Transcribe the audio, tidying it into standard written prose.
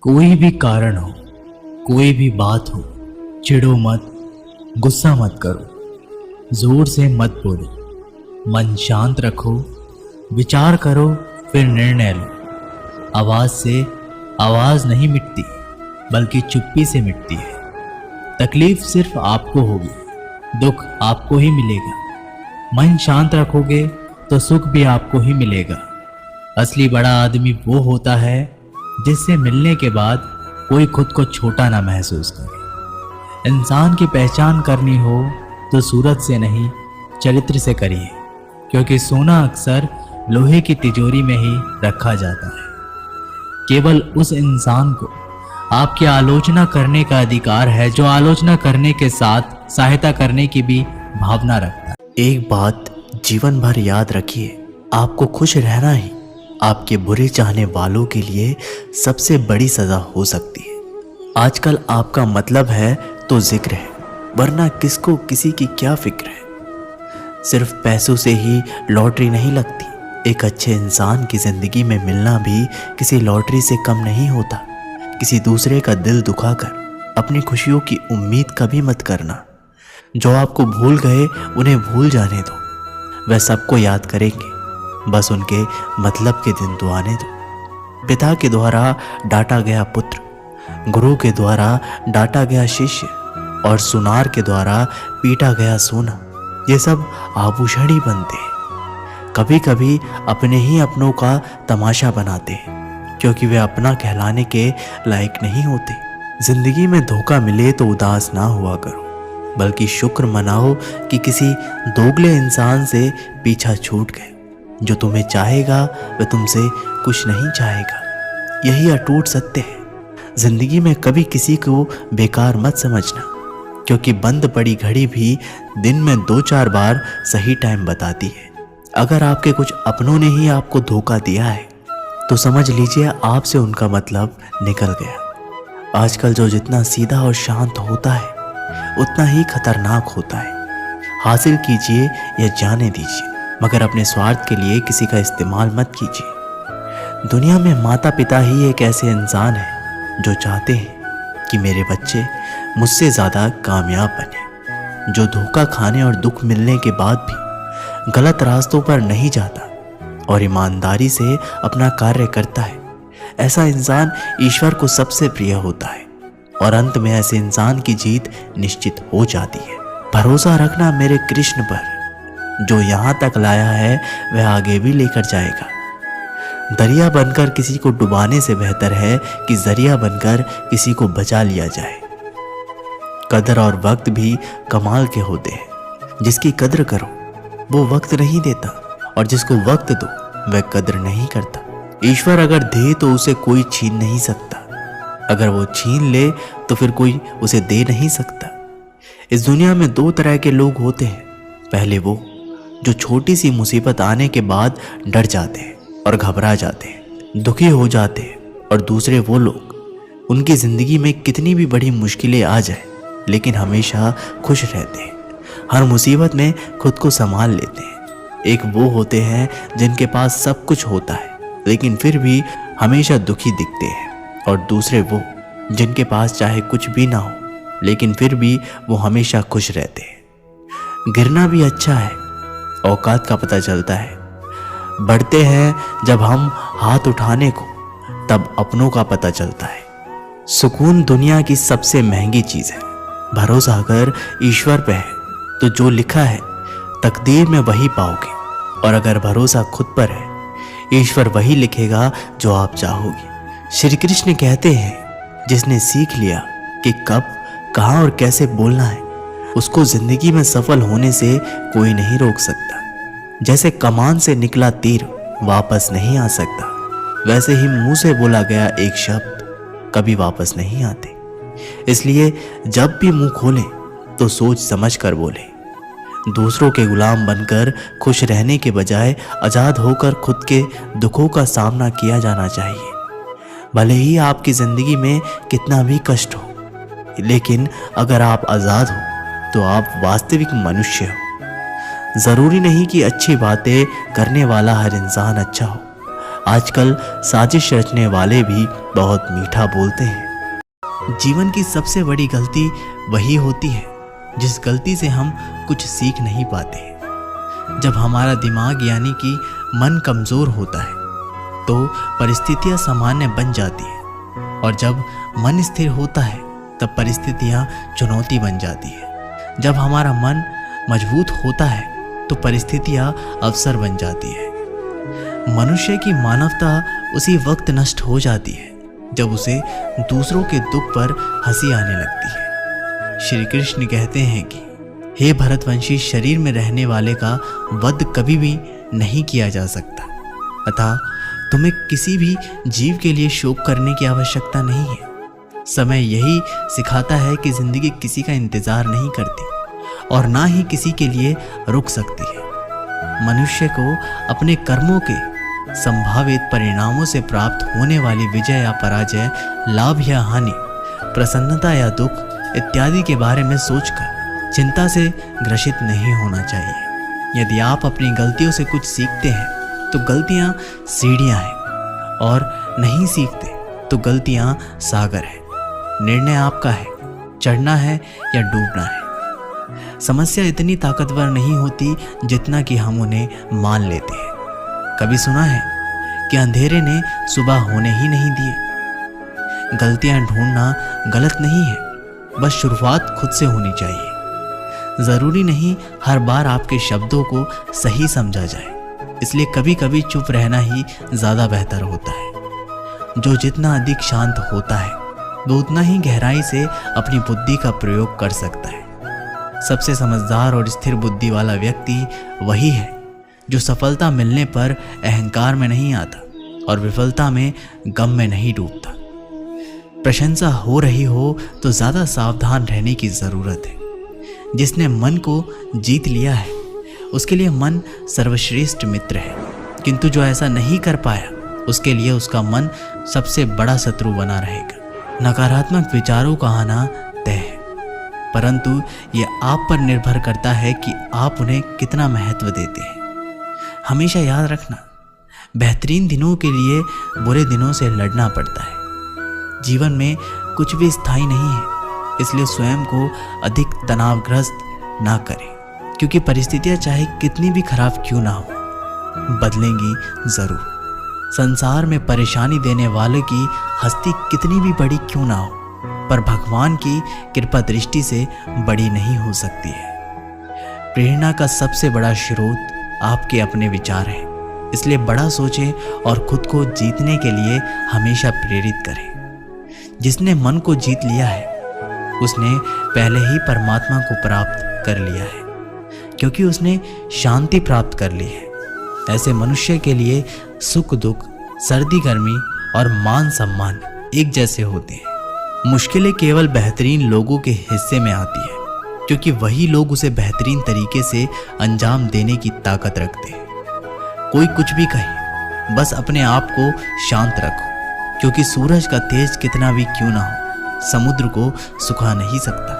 कोई भी कारण हो, कोई भी बात हो, चिढ़ो मत, गुस्सा मत करो, जोर से मत बोलो, मन शांत रखो, विचार करो, फिर निर्णय लो। आवाज से आवाज नहीं मिटती, बल्कि चुप्पी से मिटती है। तकलीफ सिर्फ आपको होगी, दुख आपको ही मिलेगा। मन शांत रखोगे तो सुख भी आपको ही मिलेगा। असली बड़ा आदमी वो होता है जिससे मिलने के बाद कोई खुद को छोटा ना महसूस करे। इंसान की पहचान करनी हो तो सूरत से नहीं, चरित्र से करिए, क्योंकि सोना अक्सर लोहे की तिजोरी में ही रखा जाता है। केवल उस इंसान को आपकी आलोचना करने का अधिकार है जो आलोचना करने के साथ सहायता करने की भी भावना रखता है। एक बात जीवन भर याद रखिए, आपको खुश रहना ही आपके बुरे चाहने वालों के लिए सबसे बड़ी सजा हो सकती है। आजकल आपका मतलब है तो जिक्र है, वरना किसको किसी की क्या फिक्र है। सिर्फ पैसों से ही लॉटरी नहीं लगती। एक अच्छे इंसान की जिंदगी में मिलना भी किसी लॉटरी से कम नहीं होता। किसी दूसरे का दिल दुखाकर अपनी खुशियों की उम्मीद कभी मत करना। जो आपको भूल गए उन्हें भूल जाने दो, वह सबको याद करेंगे, बस उनके मतलब के दिन तो आने दो। पिता के द्वारा डांटा गया पुत्र, गुरु के द्वारा डांटा गया शिष्य और सुनार के द्वारा पीटा गया सोना, ये सब आभूषण ही बनते हैं। कभी कभी अपने ही अपनों का तमाशा बनाते हैं, क्योंकि वे अपना कहलाने के लायक नहीं होते। जिंदगी में धोखा मिले तो उदास ना हुआ करो, बल्कि शुक्र मनाओ कि किसी दोगले इंसान से पीछा छूट गए। जो तुम्हें चाहेगा वह तुमसे कुछ नहीं चाहेगा, यही अटूट सत्य है। जिंदगी में कभी किसी को बेकार मत समझना, क्योंकि बंद पड़ी घड़ी भी दिन में 2-4 बार सही टाइम बताती है। अगर आपके कुछ अपनों ने ही आपको धोखा दिया है तो समझ लीजिए आपसे उनका मतलब निकल गया। आजकल जो जितना सीधा और शांत होता है उतना ही खतरनाक होता है। हासिल कीजिए या जाने दीजिए, मगर अपने स्वार्थ के लिए किसी का इस्तेमाल मत कीजिए। दुनिया में माता पिता ही एक ऐसे इंसान हैं जो चाहते हैं कि मेरे बच्चे मुझसे ज़्यादा कामयाब बने, जो धोखा खाने और दुख मिलने के बाद भी गलत रास्तों पर नहीं जाता और ईमानदारी से अपना कार्य करता है। ऐसा इंसान ईश्वर को सबसे प्रिय होता है और अंत में ऐसे इंसान की जीत निश्चित हो जाती है। भरोसा रखना मेरे कृष्ण पर, जो यहाँ तक लाया है वह आगे भी लेकर जाएगा। दरिया बनकर किसी को डुबाने से बेहतर है कि जरिया बनकर किसी को बचा लिया जाए। कदर और वक्त भी कमाल के होते हैं। जिसकी कदर करो वो वक्त नहीं देता, और जिसको वक्त दो वह कदर नहीं करता। ईश्वर अगर दे तो उसे कोई छीन नहीं सकता, अगर वो छीन ले तो फिर कोई उसे दे नहीं सकता। इस दुनिया में 2 तरह के लोग होते हैं। पहले वो जो छोटी सी मुसीबत आने के बाद डर जाते हैं और घबरा जाते हैं, दुखी हो जाते हैं, और दूसरे वो लोग उनकी जिंदगी में कितनी भी बड़ी मुश्किलें आ जाए लेकिन हमेशा खुश रहते हैं, हर मुसीबत में खुद को संभाल लेते हैं। एक वो होते हैं जिनके पास सब कुछ होता है लेकिन फिर भी हमेशा दुखी दिखते हैं, और दूसरे वो जिनके पास चाहे कुछ भी ना हो लेकिन फिर भी वो हमेशा खुश रहते हैं। गिरना भी अच्छा है, औकात का पता चलता है। बढ़ते हैं जब हम हाथ उठाने को, तब अपनों का पता चलता है। सुकून दुनिया की सबसे महंगी चीज़ है। भरोसा अगर ईश्वर पे है तो जो लिखा है तकदीर में वही पाओगे, और अगर भरोसा खुद पर है ईश्वर वही लिखेगा जो आप चाहोगे। श्री कृष्ण कहते हैं, जिसने सीख लिया कि कब, कहाँ और कैसे बोलना है, उसको जिंदगी में सफल होने से कोई नहीं रोक सकता। जैसे कमान से निकला तीर वापस नहीं आ सकता, वैसे ही मुंह से बोला गया एक शब्द कभी वापस नहीं आते। इसलिए जब भी मुंह खोलें तो सोच समझ कर बोलें। दूसरों के गुलाम बनकर खुश रहने के बजाय आज़ाद होकर खुद के दुखों का सामना किया जाना चाहिए। भले ही आपकी ज़िंदगी में कितना भी कष्ट हो, लेकिन अगर आप आज़ाद हो तो आप वास्तविक मनुष्य हो। ज़रूरी नहीं कि अच्छी बातें करने वाला हर इंसान अच्छा हो। आजकल साजिश रचने वाले भी बहुत मीठा बोलते हैं। जीवन की सबसे बड़ी गलती वही होती है जिस गलती से हम कुछ सीख नहीं पाते। जब हमारा दिमाग यानी कि मन कमज़ोर होता है तो परिस्थितियाँ सामान्य बन जाती हैं, और जब मन स्थिर होता है तब परिस्थितियाँ चुनौती बन जाती है। जब हमारा मन मजबूत होता है तो परिस्थितियाँ अवसर बन जाती है। मनुष्य की मानवता उसी वक्त नष्ट हो जाती है जब उसे दूसरों के दुख पर हंसी आने लगती है। श्री कृष्ण कहते हैं कि हे भरतवंशी, शरीर में रहने वाले का वध कभी भी नहीं किया जा सकता, अतः तुम्हें किसी भी जीव के लिए शोक करने की आवश्यकता नहीं है। समय यही सिखाता है कि जिंदगी किसी का इंतजार नहीं करती और ना ही किसी के लिए रुक सकती है। मनुष्य को अपने कर्मों के संभावित परिणामों से प्राप्त होने वाली विजय या पराजय, लाभ या हानि, प्रसन्नता या दुख इत्यादि के बारे में सोचकर चिंता से ग्रसित नहीं होना चाहिए। यदि आप अपनी गलतियों से कुछ सीखते हैं तो गलतियां सीढ़ियां हैं, और नहीं सीखते तो गलतियां सागर है। निर्णय आपका है, चढ़ना है या डूबना है। समस्या इतनी ताकतवर नहीं होती जितना कि हम उन्हें मान लेते हैं। कभी सुना है कि अंधेरे ने सुबह होने ही नहीं दिए। गलतियां ढूंढना गलत नहीं है, बस शुरुआत खुद से होनी चाहिए। ज़रूरी नहीं हर बार आपके शब्दों को सही समझा जाए, इसलिए कभी कभी चुप रहना ही ज़्यादा बेहतर होता है। जो जितना अधिक शांत होता है वो उतना ही गहराई से अपनी बुद्धि का प्रयोग कर सकता है। सबसे समझदार और स्थिर बुद्धि वाला व्यक्ति वही है जो सफलता मिलने पर अहंकार में नहीं आता और विफलता में गम में नहीं डूबता। प्रशंसा हो रही हो तो ज़्यादा सावधान रहने की ज़रूरत है। जिसने मन को जीत लिया है उसके लिए मन सर्वश्रेष्ठ मित्र है, किंतु जो ऐसा नहीं कर पाया उसके लिए उसका मन सबसे बड़ा शत्रु बना रहेगा। नकारात्मक विचारों का आना तय है, परंतु यह आप पर निर्भर करता है कि आप उन्हें कितना महत्व देते हैं। हमेशा याद रखना, बेहतरीन दिनों के लिए बुरे दिनों से लड़ना पड़ता है। जीवन में कुछ भी स्थायी नहीं है, इसलिए स्वयं को अधिक तनावग्रस्त ना करें, क्योंकि परिस्थितियां चाहे कितनी भी खराब क्यों ना हो, बदलेंगी ज़रूर। संसार में परेशानी देने वाले की हस्ती कितनी भी बड़ी क्यों ना हो, पर भगवान की कृपा दृष्टि से बड़ी नहीं हो सकती है। प्रेरणा का सबसे बड़ा स्रोत आपके अपने विचार हैं, इसलिए बड़ा सोचें और खुद को जीतने के लिए हमेशा प्रेरित करें। जिसने मन को जीत लिया है उसने पहले ही परमात्मा को प्राप्त कर लिया है, क्योंकि उसने शांति प्राप्त कर ली है। ऐसे मनुष्य के लिए सुख दुख, सर्दी गर्मी और मान सम्मान एक जैसे होते हैं। मुश्किलें केवल बेहतरीन लोगों के हिस्से में आती है, क्योंकि वही लोग उसे बेहतरीन तरीके से अंजाम देने की ताकत रखते हैं। कोई कुछ भी कहे, बस अपने आप को शांत रखो, क्योंकि सूरज का तेज कितना भी क्यों ना हो, समुद्र को सुखा नहीं सकता।